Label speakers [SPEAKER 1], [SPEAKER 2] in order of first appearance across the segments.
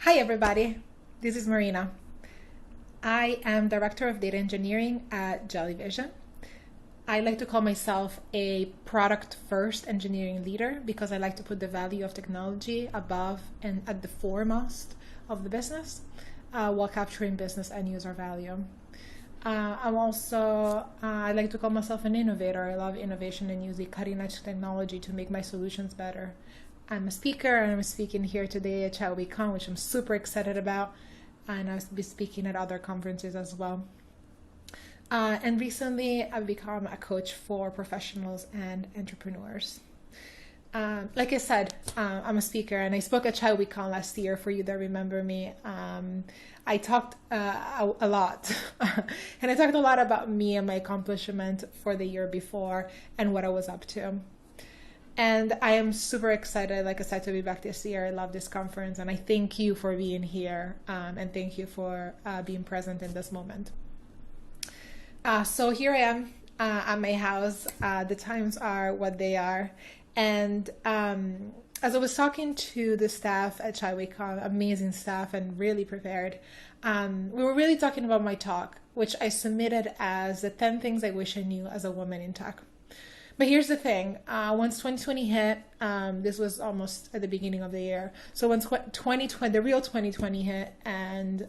[SPEAKER 1] Hi everybody, this is Marina. I am Director of Data Engineering at Jellyvision. I like to call myself a product first engineering leader because I like to put the value of technology above and at the foremost of the business while capturing business and user value. I like to call myself an innovator. I love innovation and using cutting edge technology to make my solutions better. I'm a speaker and I'm speaking here today at CHIWITCON, which I'm super excited about, and I'll be speaking at other conferences as well. And recently I've become a coach for professionals and entrepreneurs. Like I said, I'm a speaker and I spoke at CHIWITCON last year. For you that remember me, I talked a lot and I talked a lot about me and my accomplishment for the year before and what I was up to. And I am super excited, like I said, to be back this year. I love this conference and I thank you for being here and thank you for being present in this moment. So here I am at my house. The times are what they are. And as I was talking to the staff at CHIWITCON, amazing staff and really prepared, we were really talking about my talk, which I submitted as the 10 things I wish I knew as a woman in tech. But here's the thing, once 2020 hit, this was almost at the beginning of the year. So once 2020, the real 2020 hit and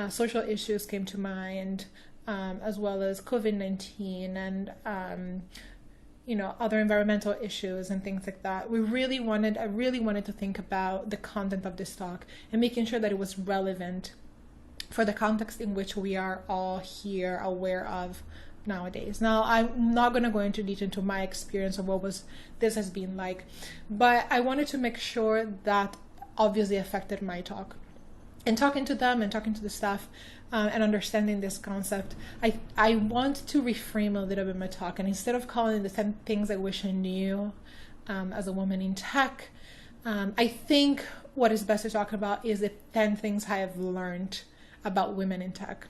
[SPEAKER 1] social issues came to mind, as well as COVID-19 and other environmental issues and things like that. I really wanted to think about the content of this talk and making sure that it was relevant for the context in which we are all here aware of nowadays. Now, I'm not going to go into detail into my experience of this has been like, but I wanted to make sure that obviously affected my talk. And talking to them and talking to the staff and understanding this concept, I want to reframe a little bit my talk. And instead of calling it the 10 things I wish I knew as a woman in tech, I think what is best to talk about is the 10 things I have learned about women in tech.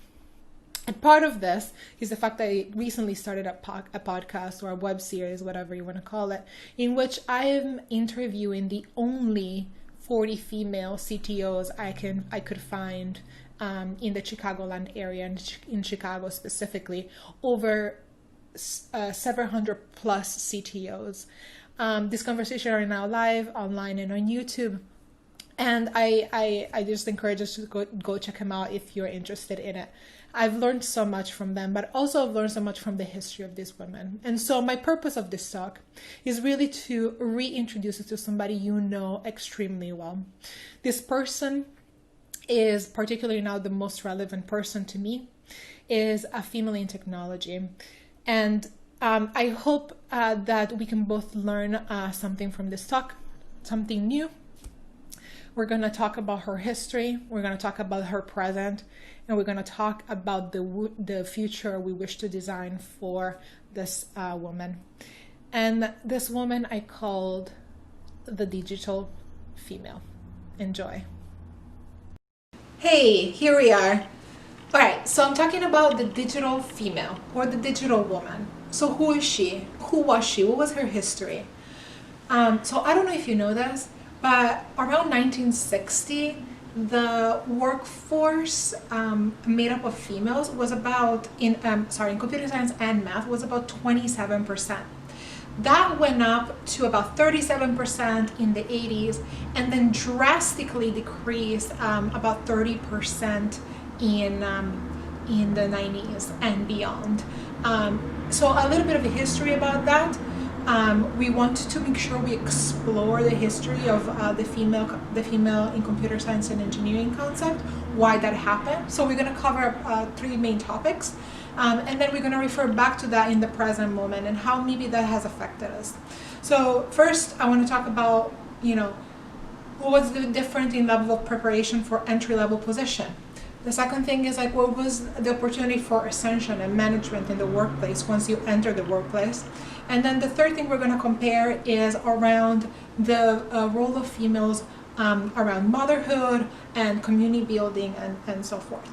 [SPEAKER 1] And part of this is the fact that I recently started a podcast or a web series, whatever you want to call it, in which I am interviewing the only 40 female CTOs I could find in the Chicagoland area and in Chicago specifically, over several hundred plus CTOs. These conversations are now live online and on YouTube. And I just encourage us to go check them out if you're interested in it. I've learned so much from them, but also I've learned so much from the history of these women. And so my purpose of this talk is really to reintroduce it to somebody you know extremely well. This person is particularly now the most relevant person to me, is a female in technology. And I hope that we can both learn something from this talk, something new. We're going to talk about her history, we're going to talk about her present, and we're going to talk about the future we wish to design for this woman. And this woman I called the digital female. Enjoy. Hey, here we are. All right, so I'm talking about the digital female or the digital woman. So who is she? Who was she? What was her history? So I don't know if you know this, but around 1960, the workforce made up of females was about, in computer science and math, was about 27%. That went up to about 37% in the 80s, and then drastically decreased about 30% in the 90s and beyond. So a little bit of a history about that. We want to make sure we explore the history of the female in computer science and engineering concept, why that happened. So we're going to cover 3 main topics, and then we're going to refer back to that in the present moment and how maybe that has affected us. So first, I want to talk about, what was the difference in level of preparation for entry-level position. The second thing is what was the opportunity for ascension and management in the workplace once you enter the workplace. And then the third thing we're going to compare is around the role of females around motherhood and community building and so forth.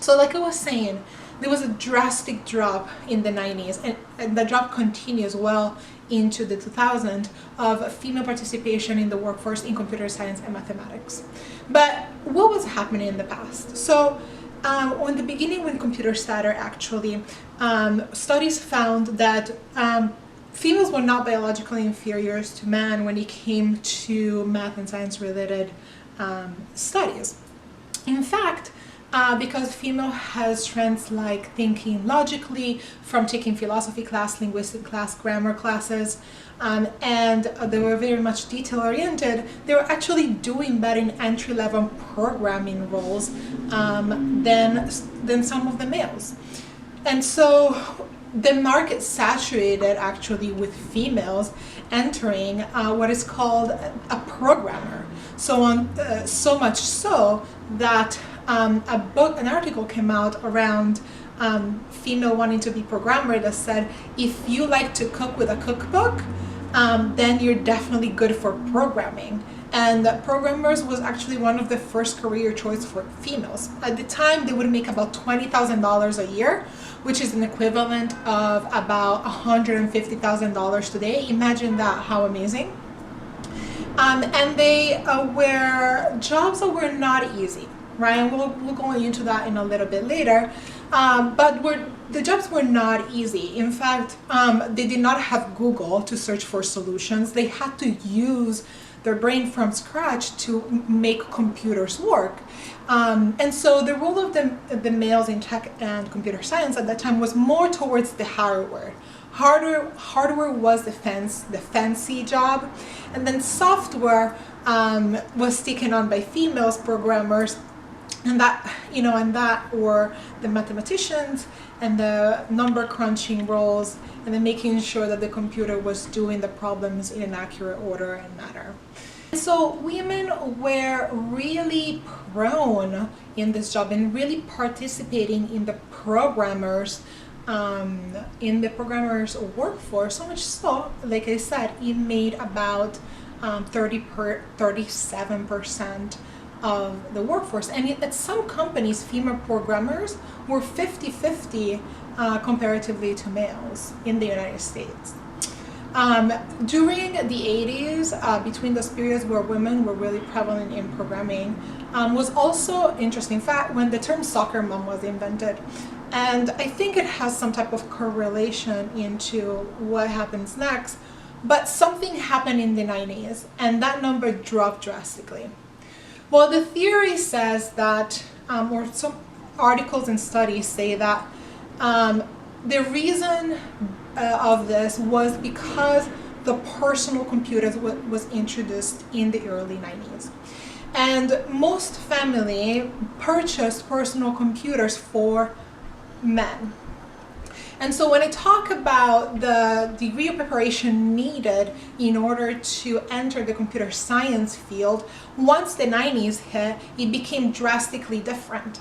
[SPEAKER 1] So like I was saying, there was a drastic drop in the 90s, and the drop continues well into the 2000s of female participation in the workforce in computer science and mathematics. But what was happening in the past? So in the beginning, when computers started, actually, studies found that females were not biologically inferior to men when it came to math and science related studies. In fact, because female has strengths like thinking logically from taking philosophy class, linguistic class, grammar classes, and they were very much detail oriented, they were actually doing better in entry-level programming roles than some of the males. And so the market saturated actually with females entering what is called a programmer. So much so that an article came out around female wanting to be programmer that said, if you like to cook with a cookbook, then you're definitely good for programming. And programmers was actually one of the first career choice for females. At the time, they would make about $20,000 a year, which is an equivalent of about $150,000 today. Imagine that, how amazing. And they were jobs that were not easy, right? And we'll go into that in a little bit later. But the jobs were not easy. In fact, they did not have Google to search for solutions. They had to use their brain from scratch to make computers work. And so the role of the males in tech and computer science at that time was more towards the hardware. Hardware was the fancy job, and then software was taken on by females programmers, and that were the mathematicians and the number crunching roles, and then making sure that the computer was doing the problems in an accurate order and manner. So women were really prone in this job and really participating in the programmers workforce, so much so, like I said, it made about 37% of the workforce. And at some companies, female programmers were 50-50 comparatively to males in the United States. During the 80s, between those periods where women were really prevalent in programming, was also interesting. In fact, when the term soccer mom was invented, and I think it has some type of correlation into what happens next, but something happened in the 90s and that number dropped drastically. Well, the theory says that, or some articles and studies say that the reason of this was because the personal computer was introduced in the early 90s. And most families purchased personal computers for men. And so when I talk about the degree of preparation needed in order to enter the computer science field, once the 90s hit, it became drastically different.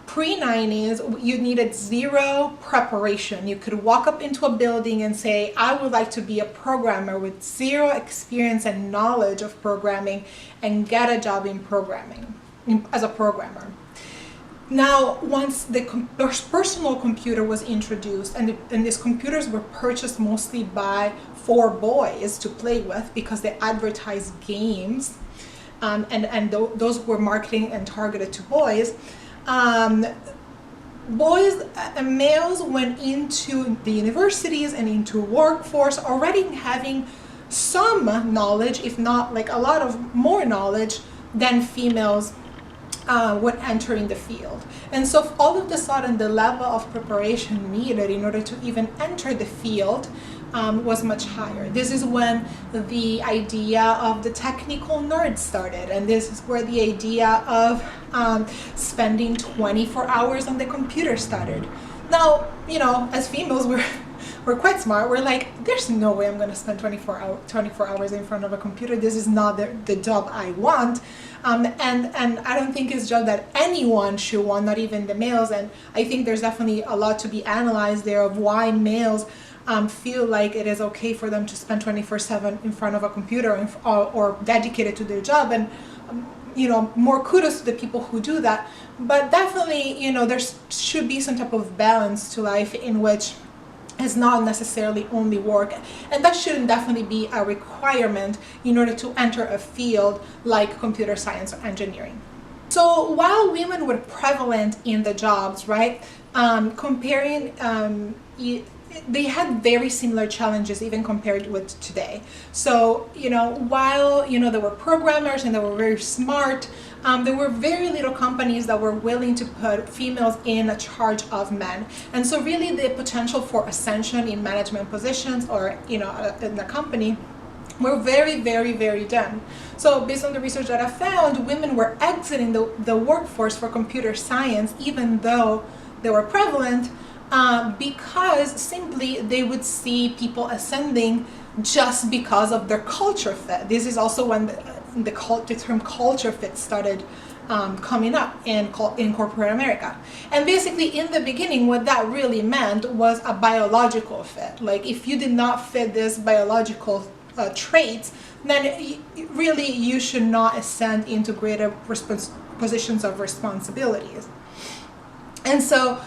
[SPEAKER 1] Pre-90s, you needed zero preparation. You could walk up into a building and say, I would like to be a programmer, with zero experience and knowledge of programming, and get a job in programming as a programmer. Now, once the personal computer was introduced, and these computers were purchased mostly for boys to play with because they advertised games, and those were marketing and targeted to boys. Males went into the universities and into workforce already having some knowledge, if not like a lot of more knowledge than females when entering the field. And so all of a sudden the level of preparation needed in order to even enter the field was much higher. This is when the idea of the technical nerd started, and this is where the idea of spending 24 hours on the computer started. Now, as females, we're quite smart. We're like, there's no way I'm going to spend 24 hours in front of a computer. This is not the job I want. And I don't think it's a job that anyone should want, not even the males. And I think there's definitely a lot to be analyzed there of why males feel like it is okay for them to spend 24/7 in front of a computer or dedicated to their job, and more kudos to the people who do that. But definitely, there should be some type of balance to life in which it's not necessarily only work, and that shouldn't definitely be a requirement in order to enter a field like computer science or engineering. So while women were prevalent in the jobs, right, comparing, they had very similar challenges even compared with today. So, while, there were programmers and they were very smart, there were very little companies that were willing to put females in charge of men. And so really the potential for ascension in management positions or, in the company were very, very, very dim. So based on the research that I found, women were exiting the workforce for computer science, even though they were prevalent, because simply they would see people ascending just because of their culture fit. This is also when the term culture fit started coming up in corporate America. And basically in the beginning, what that really meant was a biological fit. Like if you did not fit this biological traits, then really you should not ascend into greater positions of responsibilities. And so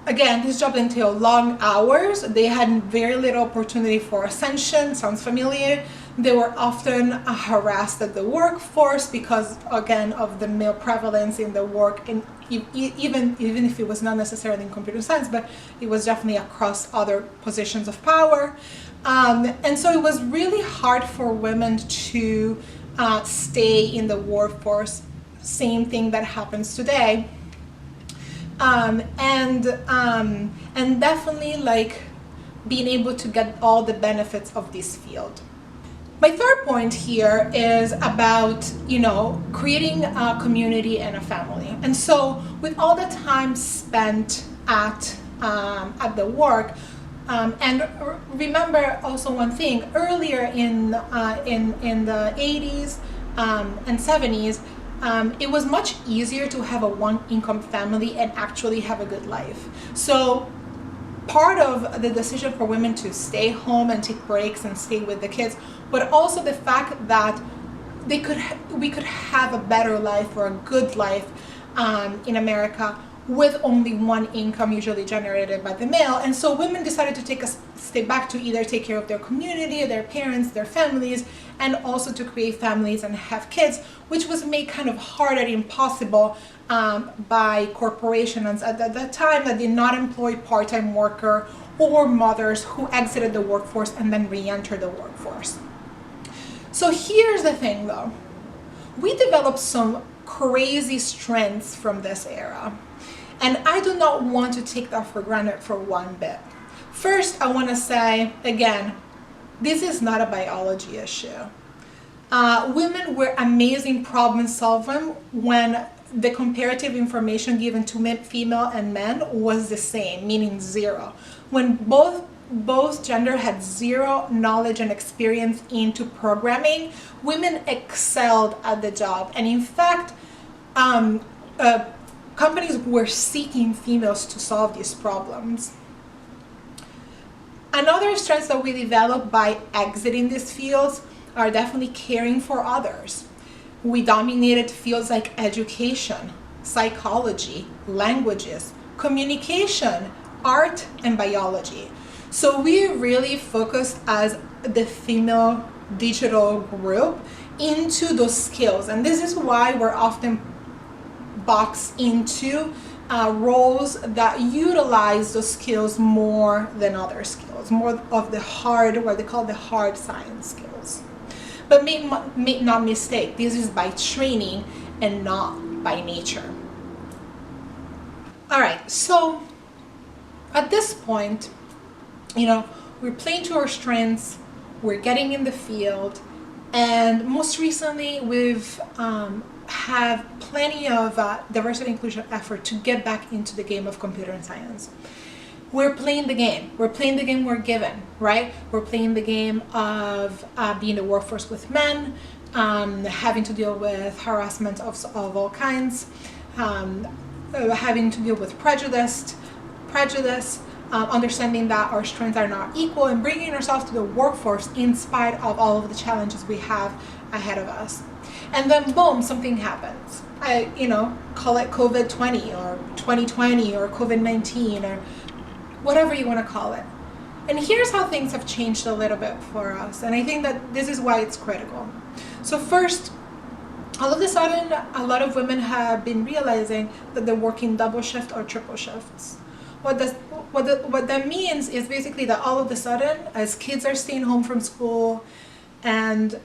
[SPEAKER 1] again, this job entailed long hours. They had very little opportunity for ascension. Sounds familiar? They were often harassed at the workforce because, again, of the male prevalence in the work, and even if it was not necessarily in computer science, but it was definitely across other positions of power. And so it was really hard for women to stay in the workforce. Same thing that happens today. And definitely like being able to get all the benefits of this field. My third point here is about, creating a community and a family. And so with all the time spent at the work, and remember also one thing, earlier in the 80s and 70s, it was much easier to have a one-income family and actually have a good life. So part of the decision for women to stay home and take breaks and stay with the kids, but also the fact that we could have a better life or a good life in America with only one income usually generated by the male. And so women decided to take a step back to either take care of their community, their parents, their families, and also to create families and have kids, which was made kind of hard and impossible by corporations at that time that did not employ part-time worker or mothers who exited the workforce and then re-entered the workforce. So here's the thing though, we developed some crazy strengths from this era. And I do not want to take that for granted for one bit. First, I want to say, again, this is not a biology issue. Women were amazing problem solvers when the comparative information given to female and men was the same, meaning zero. When both gender had zero knowledge and experience into programming, women excelled at the job. And in fact, companies were seeking females to solve these problems. Another strength that we developed by exiting these fields are definitely caring for others. We dominated fields like education, psychology, languages, communication, art, and biology. So we really focused as the female digital group into those skills. And this is why we're often boxed into roles that utilize those skills more than other skills, more of the hard, what they call the hard science skills. But make not mistake, this is by training and not by nature. All right, so at this point, we're playing to our strengths, we're getting in the field, and most recently we've have plenty of diversity inclusion effort to get back into the game of computer and science. We're playing the game. We're playing the game we're given, right? We're playing the game of being in the workforce with men, having to deal with harassment of all kinds, having to deal with prejudice, understanding that our strengths are not equal, and bringing ourselves to the workforce in spite of all of the challenges we have ahead of us. And then boom, something happens. Call it COVID-20 or 2020 or COVID-19 or whatever you want to call it. And here's how things have changed a little bit for us. And I think that this is why it's critical. So first, all of a sudden, a lot of women have been realizing that they're working double shift or triple shifts. What that means is basically that all of a sudden, as kids are staying home from school and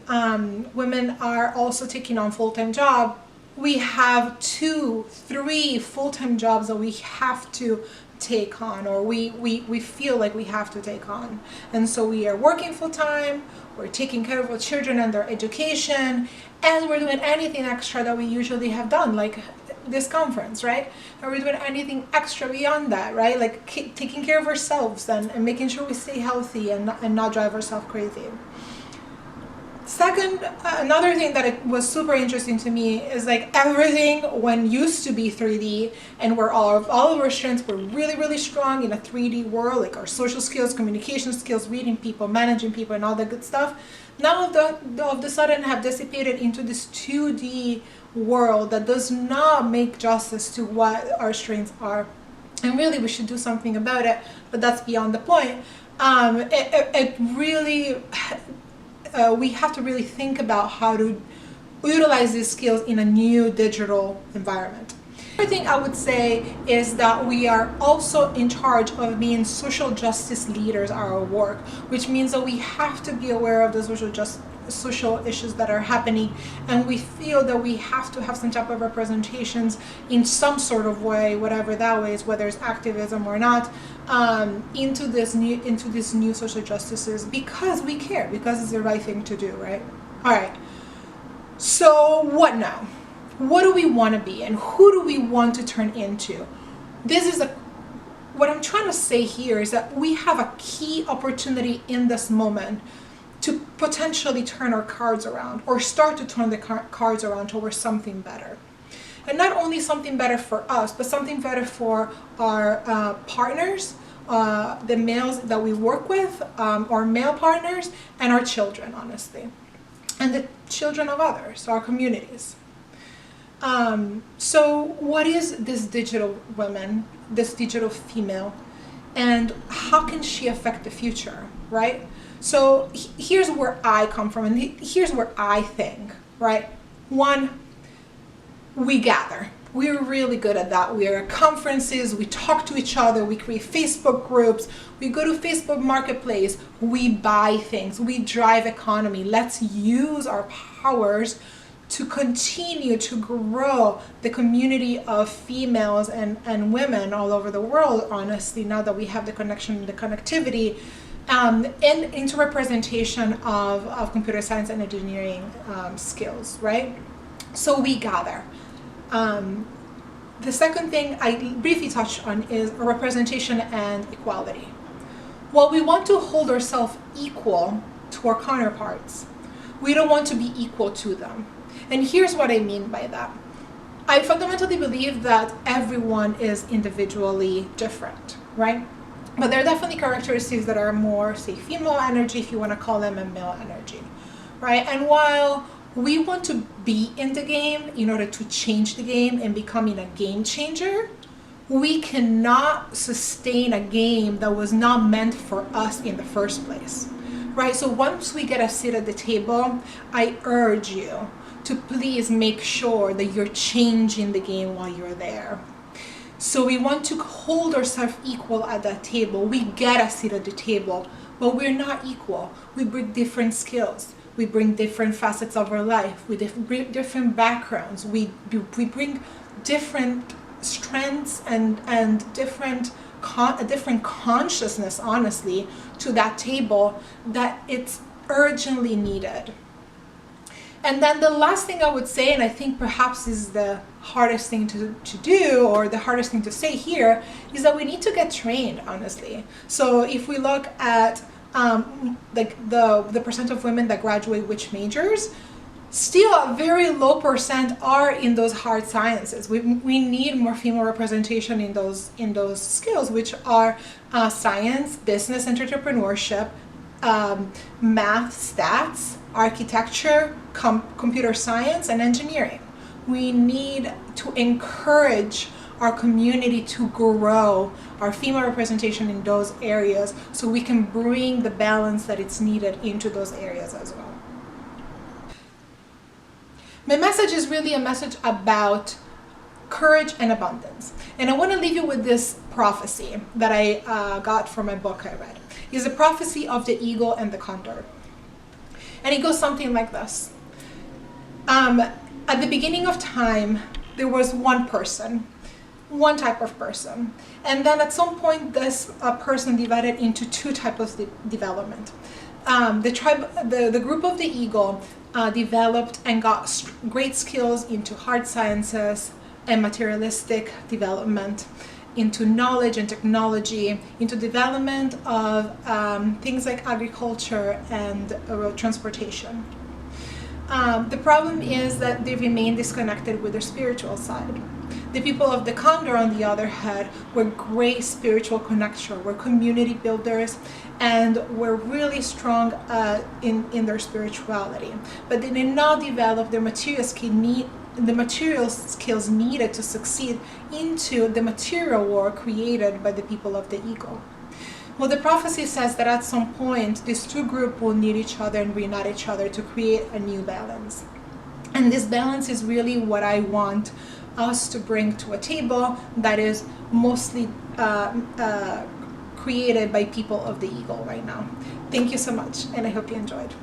[SPEAKER 1] women are also taking on full-time job, we have 2, 3 full-time jobs that we have to take on, or we feel like we have to take on. And so we are working full-time, we're taking care of our children and their education, and we're doing anything extra that we usually have done, like this conference, right? And we're doing anything extra beyond that, right? Like taking care of ourselves and making sure we stay healthy and not drive ourselves crazy. Second, another thing that it was super interesting to me is like everything when used to be 3D and where all of our strengths were really, really strong in a 3D world, like our social skills, communication skills, reading people, managing people, and all that good stuff, now of the sudden have dissipated into this 2D world that does not make justice to what our strengths are. And really we should do something about it, but that's beyond the point. It really... we have to really think about how to utilize these skills in a new digital environment. Another thing I would say is that we are also in charge of being social justice leaders at our work, which means that we have to be aware of the social issues that are happening, and we feel that we have to have some type of representations in some sort of way, whatever that way is, whether it's activism or not, into these new social justices, because we care, because it's the right thing to do, right? All right. So what now? What do we want to be, and who do we want to turn into? What I'm trying to say here is that we have a key opportunity in this moment to potentially turn our cards around, or start to turn the cards around towards something better. And not only something better for us, but something better for our partners, the males that we work with, our male partners, and our children, honestly. And the children of others, our communities. So what is this digital woman, this digital female, and how can she affect the future, right? So here's where I come from, and here's where I think, right? One, we gather. We're really good at that. We are at conferences, we talk to each other, we create Facebook groups, we go to Facebook Marketplace, we buy things, we drive economy. Let's use our powers to continue to grow the community of females and women all over the world, honestly, now that we have the connection and the connectivity, and into representation of computer science and engineering skills, right? So we gather. The second thing I briefly touched on is representation and equality. Well, we want to hold ourselves equal to our counterparts. We don't want to be equal to them. And here's what I mean by that. I fundamentally believe that everyone is individually different, right? But there are definitely characteristics that are more, say, female energy, if you want to call them, and male energy, right? And while we want to be in the game in order to change the game and becoming a game changer, we cannot sustain a game that was not meant for us in the first place, right? So once we get a seat at the table, I urge you to please make sure that you're changing the game while you're there. So we want to hold ourselves equal at that table. We get a seat at the table, but we're not equal. We bring different skills. We bring different facets of our life. We bring different backgrounds. We bring different strengths and different consciousness, honestly, to that table that it's urgently needed. And then the last thing I would say, and I think perhaps is the hardest thing to do, or the hardest thing to say here, is that we need to get trained, honestly. So if we look at like the percent of women that graduate which majors, still a very low percent are in those hard sciences. We need more female representation in those skills, which are science, business, entrepreneurship, math, stats, architecture, computer science, and engineering. We need to encourage our community to grow our female representation in those areas so we can bring the balance that it's needed into those areas as well. My message is really a message about courage and abundance. And I want to leave you with this prophecy that I got from a book I read. It's a prophecy of the eagle and the condor. And it goes something like this. At the beginning of time, there was one person, one type of person. And then at some point, this person divided into two types of development. The group of the eagle developed and got great skills into hard sciences and materialistic development, into knowledge and technology, into development of things like agriculture and road transportation. The problem is that they remain disconnected with their spiritual side. The people of the condor, on the other hand, were great spiritual connectors, were community builders, and were really strong in their spirituality. But they did not develop their material skills needed to succeed into the material world created by the people of the eagle. Well, the prophecy says that at some point, these two groups will need each other and reunite each other to create a new balance. And this balance is really what I want us to bring to a table that is mostly created by people of the eagle right now. Thank you so much, and I hope you enjoyed.